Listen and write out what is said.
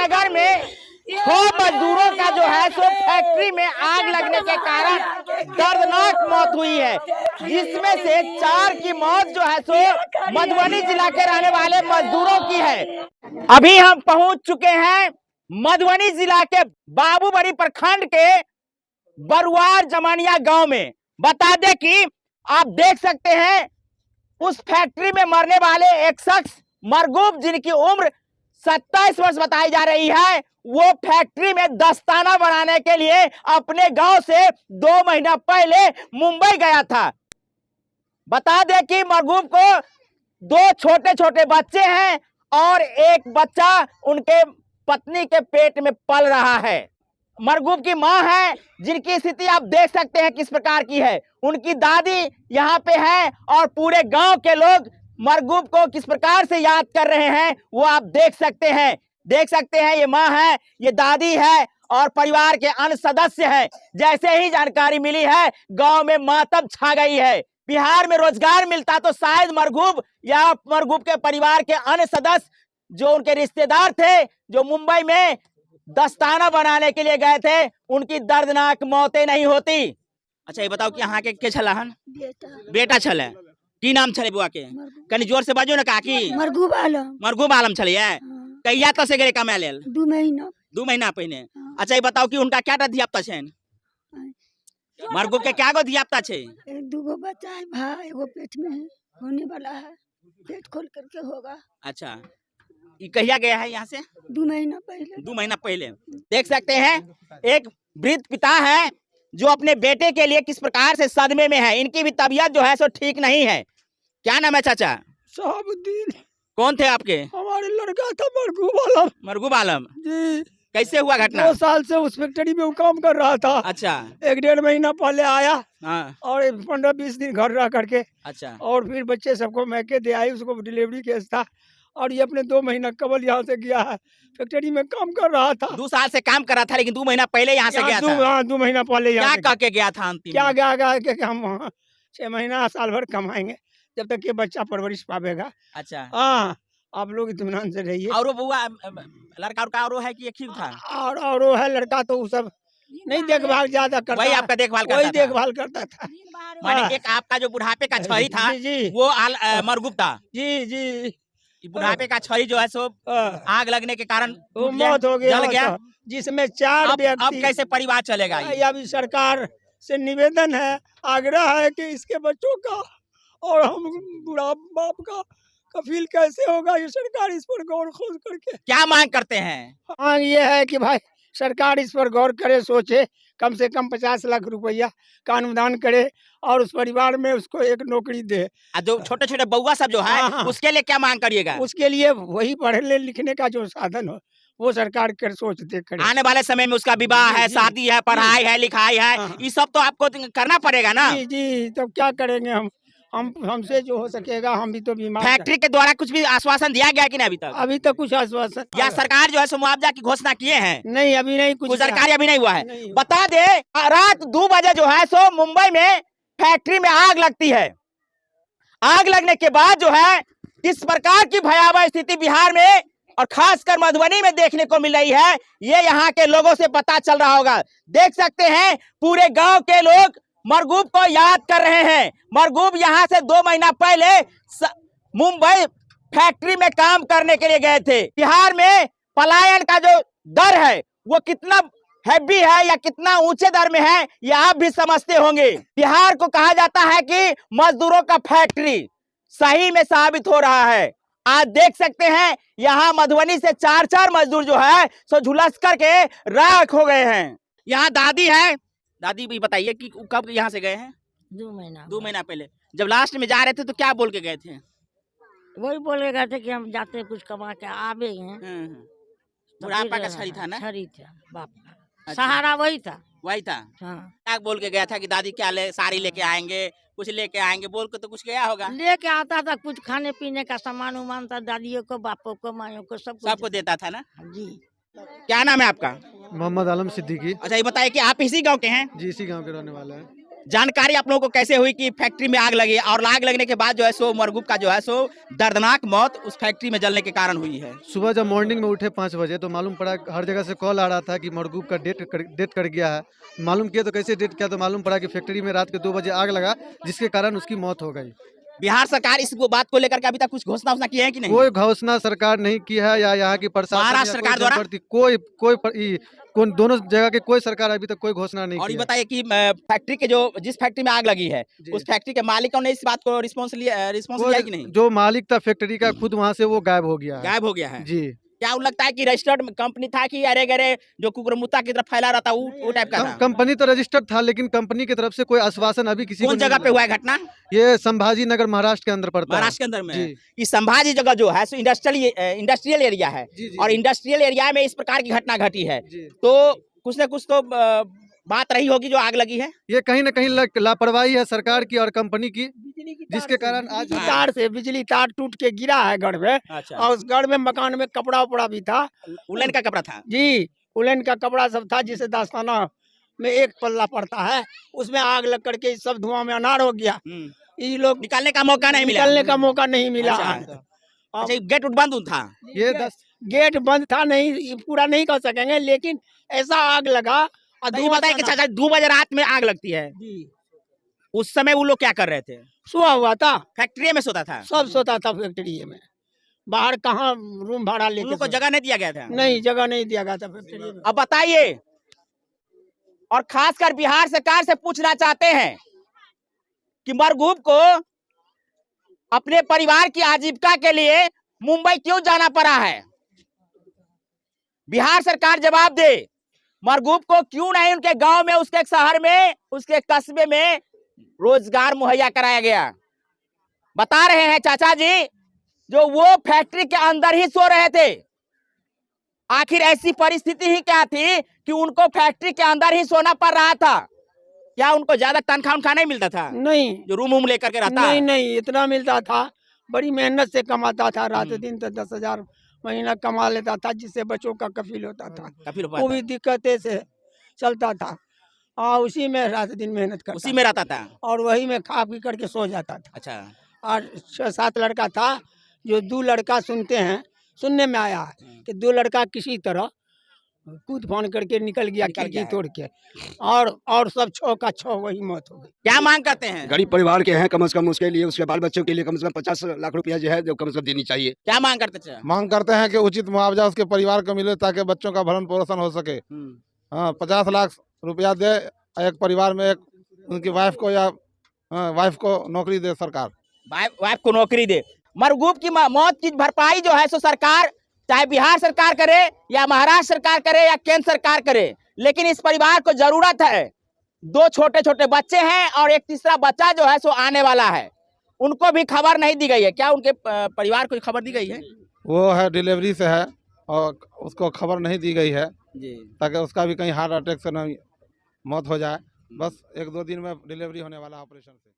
सागर में 6 मजदूरों का जो है सो फैक्ट्री में आग लगने के कारण दर्दनाक मौत हुई है, जिसमें से 4 की मौत जो है सो मधुबनी जिला के रहने वाले मजदूरों की है। अभी हम पहुंच चुके हैं मधुबनी जिला के बाबूबड़ी प्रखंड के बरुआर जमानिया गांव में। बता दें कि आप देख सकते हैं उस फैक्ट्री में मरने वाले एक शख्स मरगूब, जिनकी उम्र 27 वर्ष बताई जा रही है, वो फैक्ट्री में दस्ताना बनाने के लिए अपने गांव से 2 महीना पहले मुंबई गया था। बता दें कि मरगूब को 2 छोटे छोटे बच्चे हैं और एक बच्चा उनके पत्नी के पेट में पल रहा है। मरगूब की मां है, जिनकी स्थिति आप देख सकते हैं किस प्रकार की है। उनकी दादी यहाँ पे है और पूरे गांव के लोग मरगूब को किस प्रकार से याद कर रहे हैं वो आप देख सकते हैं। ये मां है, ये दादी है और परिवार के अन्य सदस्य हैं। जैसे ही जानकारी मिली है, गांव में मातम छा गई है। बिहार में रोजगार मिलता तो शायद मरगूब या मरगूब के परिवार के अन्य सदस्य जो उनके रिश्तेदार थे, जो मुंबई में दस्ताना बनाने के लिए गए थे, उनकी दर्दनाक मौतें नहीं होती। अच्छा ये बताओ कि यहाँ के छला हन बेटा छले की नाम छले बुआ के? कनी जोर से बाजो ना काकी। मरगूब आलम छले है। कहिया तो से गए कमा लेल? 2 महीना 2 महीना पहले। अच्छा ये बताओ कि उनका क्या धियापुता छे? मरगूब के क्या गो धियापुता छे? 2 बच्चा है, भाई एगो पेट में है, होने वाला है, पेट खोल करके होगा। अच्छा ये कहिया गया है यहाँ से? 2 महीना पहले। 2 महीना पहले। देख सकते हैं एक वृद्ध पिता है जो अपने बेटे के लिए किस प्रकार से सदमे में है। इनकी भी तबीयत जो है सो ठीक नहीं है। क्या नाम है चाचा? शहाबुद्दीन। कौन थे आपके? हमारे लड़का था मरगूब आलम। मरगूब आलम जी। कैसे हुआ घटना? 2 साल से उस फैक्ट्री में वो काम कर रहा था। अच्छा 1-1.5 महीना पहले आया। हाँ। और 15-20 दिन घर रह करके अच्छा और फिर बच्चे सबको मैके दे आई। उसको डिलीवरी केस था और ये अपने 2 महीना कबल यहाँ से गया है। फैक्ट्री में काम कर रहा था। 2 साल से काम कर रहा था, लेकिन 2 महीना पहले यहाँ से गया था। 2 महीना पहले क्या यहाँ कह के गया था अंतिम क्या में? गया कि हम वहाँ 6 महीना साल भर कमाएंगे जब तक ये बच्चा परवरिश पावेगा। अच्छा हाँ आप लोग इत्मीनान से रहिए। और वो बुआ लड़का और है कि एक ही था? और वो है लड़का तो वो सब नहीं देखभाल ज्यादा करता। वही आपका देखभाल करता वही था? देखभाल करता था। माने एक आपका जो बुढ़ापे का छही था जी वो मरगूब था। जी बुढ़ापे का छही जो है सो आग लगने के कारण वो मौत हो जल गया, गया। जिसमें 4 अब व्यक्ति। कैसे परिवार चलेगा ये? अभी सरकार से निवेदन है, आग्रह है कि इसके बच्चों का और हम बुढ़ा बाप का कफील कैसे होगा, ये सरकार इस पर गौर खोज करके। क्या मांग करते हैं? मांग ये है कि भाई सरकार इस पर गौर करे, सोचे, कम से कम 50 लाख रुपया का अनुदान करे और उस परिवार में उसको एक नौकरी दे। जो छोटे छोटे बउआ सब जो है हाँ। उसके लिए क्या मांग करिएगा? उसके लिए वही पढ़ने लिखने का जो साधन हो वो सरकार कर सोचते करे। आने वाले समय में उसका विवाह है, जी, शादी है, पढ़ाई है, लिखाई है, हाँ। ये सब तो आपको करना पड़ेगा ना। जी तब क्या करेंगे हम हमसे जो हो सकेगा, हम भी तो बीमार। फैक्ट्री के द्वारा कुछ भी आश्वासन दिया गया कि नहीं अभी तक? अभी तक कुछ आश्वासन या सरकार जो है सो मुआवजा की घोषणा किए हैं? नहीं, अभी नहीं कुछ सरकारी अभी नहीं हुआ है। नहीं। बता दे रात 2 बजे जो है सो मुंबई में फैक्ट्री में आग लगती है। आग लगने के बाद जो है किस प्रकार की भयावह स्थिति बिहार में और खासकर मधुबनी में देखने को मिल रही है, ये यहाँ के लोगों से पता चल रहा होगा। देख सकते हैं पूरे गांव के लोग मरगूब को याद कर रहे हैं। मरगूब यहाँ से 2 महीना पहले मुंबई फैक्ट्री में काम करने के लिए गए थे। बिहार में पलायन का जो दर है वो कितना हैवी है या कितना ऊंचे दर में है, ये आप भी समझते होंगे। बिहार को कहा जाता है कि मजदूरों का फैक्ट्री, सही में साबित हो रहा है। आज देख सकते हैं यहाँ मधुबनी से 4 मजदूर जो है सो झुलस करके राख हो गए हैं। यहाँ दादी है। दादी भी बताइए कि कब यहाँ से गए हैं? 2 महीना। 2 महीना पहले। जब लास्ट में जा रहे थे तो क्या बोल के गए थे? वही बोले गए थे कि हम जाते कुछ कमा के आवे हैं। बुढ़ापा का छड़ी था ना? छड़ी था बाप का। अच्छा। सहारा वही था। वही था। हाँ। क्या बोल के गया था कि दादी क्या साड़ी लेके आएंगे, कुछ लेके आएंगे, बोल के तो कुछ गया होगा? लेके आता था कुछ खाने पीने का सामान उमान था, दादियों को, बापों को, मायों को, सबको देता था ना? जी। क्या नाम है आपका? मोहम्मद आलम सिद्दीकी। अच्छा ये बताइए कि आप इसी गांव के हैं? जी इसी गांव के रहने वाले हैं। जानकारी आप लोगों को कैसे हुई कि फैक्ट्री में आग लगी और आग लगने के बाद जो है सो मरगूब का जो है सो दर्दनाक मौत उस फैक्ट्री में जलने के कारण हुई है? सुबह जब मॉर्निंग में उठे 5 बजे तो मालूम पड़ा, हर जगह से कॉल आ रहा था कि मरगूब का डेथ कर गया है। मालूम किया तो कैसे डेथ किया, तो मालूम पड़ा कि फैक्ट्री में रात के 2 बजे आग लगा, जिसके कारण उसकी मौत हो गई। बिहार सरकार इस बात को लेकर के अभी तक कुछ घोषणा की है कि नहीं? कोई घोषणा सरकार नहीं की है, या यहाँ की प्रशासन महाराष्ट्र या सरकार द्वारा? कोई दोनों जगह के कोई सरकार अभी तक कोई घोषणा नहीं और की ये है। बताइए कि फैक्ट्री के जिस फैक्ट्री में आग लगी है उस फैक्ट्री के मालिकों ने इस बात को रिस्पॉन्स लिया है कि नहीं? जो मालिक था फैक्ट्री का खुद वहाँ से वो गायब हो गया है। गायब हो गया है जी। क्या वो लगता है कि रजिस्टर्ड कंपनी था कि अरे गरे जो कुकुरमुत्ता की तरफ फैला रहा था वो टाइप का था? कंपनी तो रजिस्टर्ड था, लेकिन कंपनी की तरफ से कोई आश्वासन अभी किसी को कौन नहीं जगह पे मिला। हुआ है घटना? ये संभाजी नगर महाराष्ट्र के अंदर पड़ता है। महाराष्ट्र के अंदर में जी। ये संभाजी जगह जो है सो इंडस्ट्रियल एरिया है जी, जी, और जी। इंडस्ट्रियल एरिया में इस प्रकार की घटना घटी है जी। तो कुछ न कुछ तो बात रही होगी जो आग लगी है। ये कहीं न कहीं लापरवाही है सरकार की और कंपनी की, जिसके कारण आज बिजली तार टूट के गिरा है घर में, अच्छा, और उस घर में मकान में कपड़ा उपड़ा भी था उलन का कपड़ा था। जी, उलन का कपड़ा सब था, जिसे दास्ताना में एक पल्ला पड़ता है, उसमें आग लग करके सब धुआं में अनार हो गया। ये लोग निकालने का मौका नहीं मिला। निकलने का मौका नहीं मिला। अच्छा, अच्छा, गेट उठ बंद था। ये 10 गेट बंद था, नहीं पूरा नहीं कर सकेंगे, लेकिन ऐसा आग लगा और तो ये बताइए कि चाचा 2 बजे रात में आग लगती है, उस समय वो लोग क्या कर रहे थे? सोया हुआ था, फैक्ट्री में सोता था। सब सोता था फैक्ट्री में, बाहर कहाँ रूम भाड़ा उन लेके लोग को जगह नहीं दिया गया था। नहीं, जगह नहीं दिया गया था फैक्ट्री में। अब बताइए, और खासकर बिहार सरकार से पूछना चाहते हैं कि मरगूब को अपने परिवार की आजीविका के लिए मुंबई क्यों जाना पड़ा है? बिहार सरकार जवाब दे। मरगूब को क्यों नहीं उनके गांव में, उसके शहर में, उसके कस्बे में रोजगार मुहैया कराया गया? बता रहे हैं चाचा जी, जो वो फैक्ट्री के अंदर ही सो रहे थे। आखिर ऐसी परिस्थिति ही क्या थी कि उनको फैक्ट्री के अंदर ही सोना पड़ रहा था? क्या उनको ज्यादा तनख्वाह नहीं मिलता था? नहीं, जो रूम लेकर के रहता नहीं है? नहीं, इतना मिलता था, बड़ी मेहनत से कमाता था, रात दिन तो 10,000 महीना कमा लेता था, जिससे बच्चों का कफील होता था, काफी रुपया वो था। भी दिक्कतें से चलता था। हाँ, उसी में रात दिन मेहनत करता उसी में रहता था। और वही में खा पी करके सो जाता था। अच्छा, और 6-7 लड़का था, जो 2 लड़का सुनने में आया है कि 2 लड़का किसी तरह कूद फान करके निकल गया निकल खिड़की गया है। तोड़ के, और सब 6 का 6 वही मौत हो गई। क्या मांग करते हैं? गरीब परिवार के हैं, कम से कम उसके लिए, उसके बाल बच्चों के लिए कम से कम 50 लाख रुपया जो है जो कम से कम देनी चाहिए। क्या मांग करते हैं? मांग करते हैं कि उचित मुआवजा उसके परिवार को मिले ताकि बच्चों का भरण पोषण हो सके। हाँ, 50 लाख रुपया दे एक परिवार में, एक उनकी वाइफ को या वाइफ को नौकरी दे सरकार। वाइफ को नौकरी दे। मरगूब की मौत की भरपाई जो है सो सरकार, चाहे बिहार सरकार करे या महाराष्ट्र सरकार करे या केंद्र सरकार करे, लेकिन इस परिवार को जरूरत है। 2 छोटे छोटे बच्चे हैं और एक तीसरा बच्चा जो है सो आने वाला है, उनको भी खबर नहीं दी गई है। क्या उनके परिवार को खबर दी गई है? वो है डिलीवरी से है और उसको खबर नहीं दी गई है जी। ताकि उसका भी कहीं हार्ट अटैक से न मौत हो जाए। बस 1-2 दिन में डिलीवरी होने वाला ऑपरेशन से।